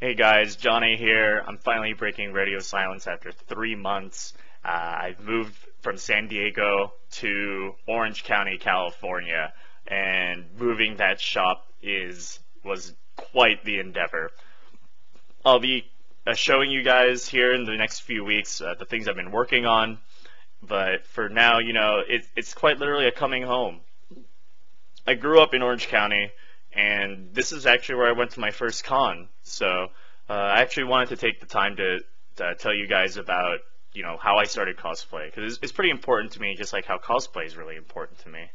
Hey guys, Johnny here. I'm finally breaking radio silence after 3 months. I've moved from San Diego to Orange County, California, and moving that shop was quite the endeavor. I'll be showing you guys here in the next few weeks the things I've been working on, but for now, it's quite literally a coming home. I grew up in Orange County, and this is actually where I went to my first con. So I actually wanted to take the time to tell you guys about how I started cosplay, because it's pretty important to me, just like how cosplay is really important to me.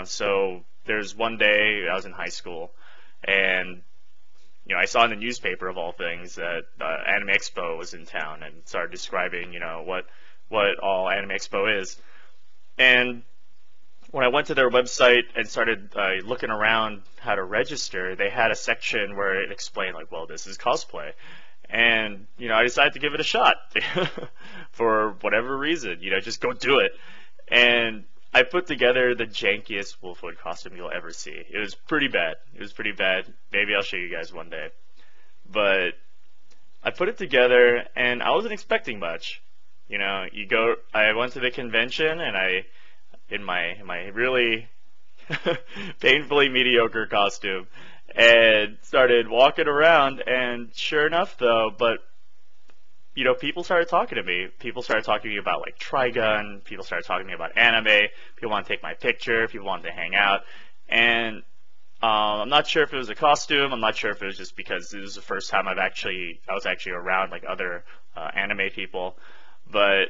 So there's one day I was in high school, and I saw in the newspaper of all things that Anime Expo was in town, and started describing what all Anime Expo is. And when I went to their website and started looking around how to register, they had a section where it explained, like, well, this is cosplay. And, I decided to give it a shot for whatever reason, just go do it. And I put together the jankiest Wolfwood costume you'll ever see. It was pretty bad. Maybe I'll show you guys one day. But I put it together, and I wasn't expecting much. I went to the convention, and in my really painfully mediocre costume, and started walking around, and sure enough though, people started talking to me. People started talking to me about like Trigun, people started talking to me about anime, people wanted to take my picture, people wanted to hang out, and I'm not sure if it was a costume, I'm not sure if it was just because this was the first time I was actually around like other anime people, but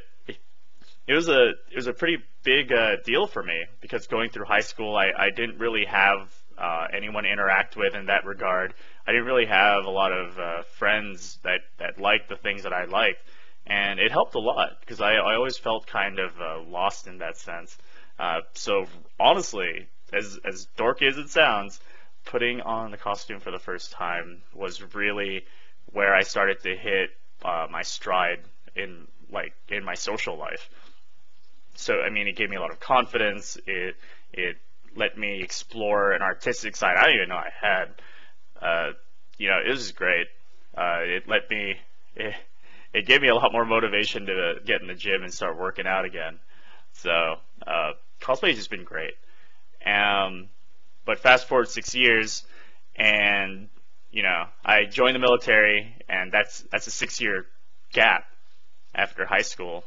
it was a pretty big deal for me, because going through high school, I didn't really have anyone to interact with in that regard. I didn't really have a lot of friends that liked the things that I liked, and it helped a lot, because I always felt kind of lost in that sense. So honestly, as dorky as it sounds, putting on the costume for the first time was really where I started to hit my stride in my social life. So, it gave me a lot of confidence. It let me explore an artistic side I didn't even know I had. It was great. It gave me a lot more motivation to get in the gym and start working out again. So, cosplay has just been great. But fast forward 6 years, and, I joined the military, and that's a 6-year gap after high school.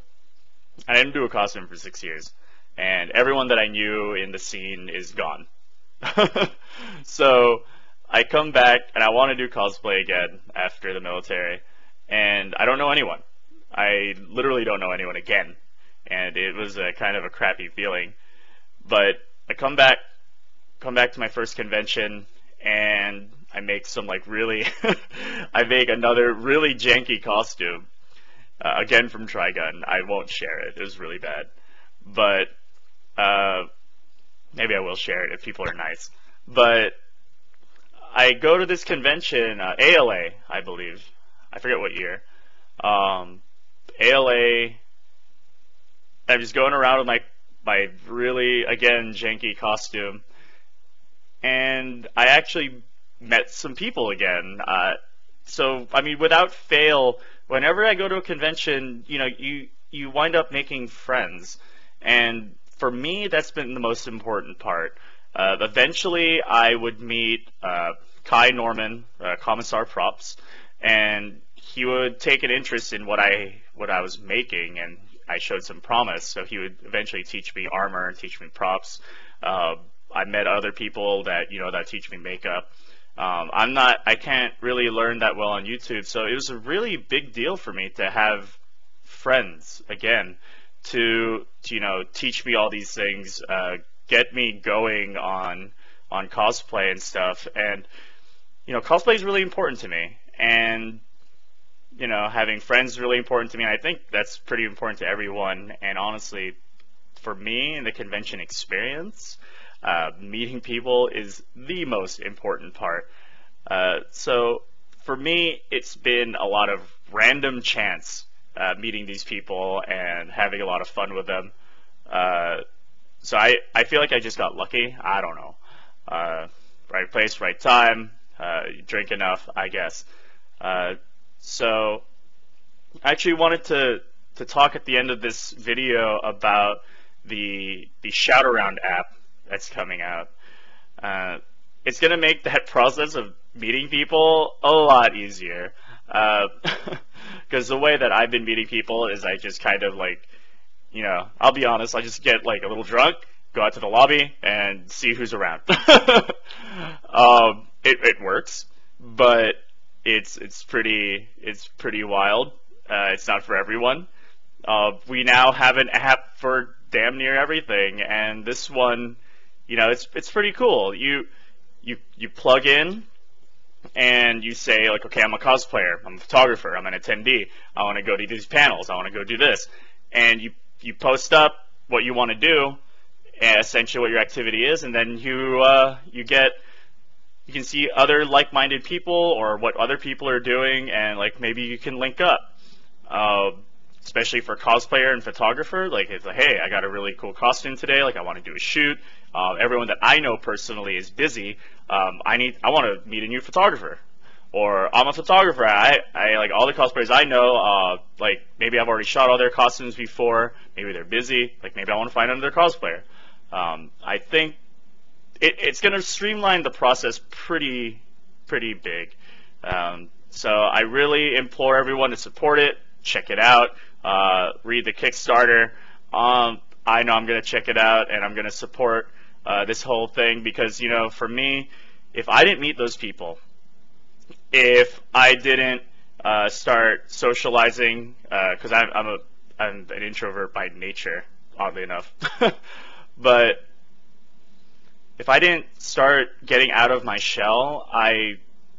I didn't do a costume for 6 years, and everyone that I knew in the scene is gone. So I come back, and I want to do cosplay again after the military, and I don't know anyone. I literally don't know anyone again, and it was a kind of a crappy feeling. But I come back to my first convention, and I make I make another really janky costume. Again from Trigun. I won't share it. It was really bad. But maybe I will share it if people are nice. But I go to this convention, ALA, I believe. I forget what year. ALA. I'm just going around with my really, again, janky costume. And I actually met some people again. So, without fail, whenever I go to a convention, you wind up making friends. And for me, that's been the most important part. Eventually, I would meet Kai Norman, Commissar Props, and he would take an interest in what I was making, and I showed some promise. So he would eventually teach me armor and teach me props. I met other people that teach me makeup. I can't really learn that well on YouTube, so it was a really big deal for me to have friends again to teach me all these things, get me going on cosplay and stuff. And cosplay is really important to me, and having friends is really important to me, and I think that's pretty important to everyone. And honestly, for me in the convention experience, meeting people is the most important part. So for me, it's been a lot of random chance meeting these people and having a lot of fun with them. So I feel like I just got lucky. I don't know. Right place, right time. drink enough, I guess. So I actually wanted to talk at the end of this video about the shout around app that's coming out. It's gonna make that process of meeting people a lot easier. Because the way that I've been meeting people is I just kind of like, I'll be honest, I just get like a little drunk, go out to the lobby, and see who's around. It works, but it's pretty wild. It's not for everyone. We now have an app for damn near everything, and this one, it's pretty cool. You plug in and you say like, okay, I'm a cosplayer, I'm a photographer, I'm an attendee, I want to go to these panels, I want to go do this, and you post up what you want to do, and essentially what your activity is, and then you can see other like-minded people or what other people are doing, and like maybe you can link up. Especially for cosplayer and photographer, like it's like, hey, I got a really cool costume today, like I want to do a shoot. Everyone that I know personally is busy. I want to meet a new photographer, or I'm a photographer. I like all the cosplayers I know. Like maybe I've already shot all their costumes before. Maybe they're busy. Like maybe I want to find another cosplayer. I think it's going to streamline the process pretty big. So I really implore everyone to support it. Check it out. Read the Kickstarter. I know I'm going to check it out, and I'm going to support this whole thing because, for me, if I didn't meet those people, if I didn't start socializing, because I'm an introvert by nature, oddly enough, but if I didn't start getting out of my shell,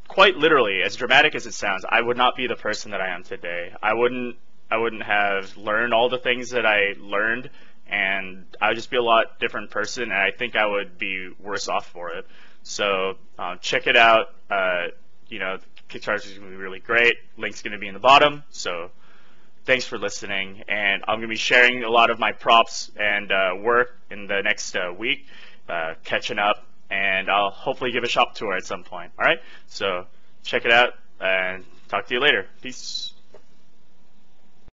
quite literally, as dramatic as it sounds, I would not be the person that I am today. I wouldn't have learned all the things that I learned, and I would just be a lot different person, and I think I would be worse off for it. So check it out. Kickstarter is going to be really great. Link's going to be in the bottom. So thanks for listening, and I'm going to be sharing a lot of my props and work in the next week, catching up, and I'll hopefully give a shop tour at some point. All right, so check it out, and talk to you later. Peace.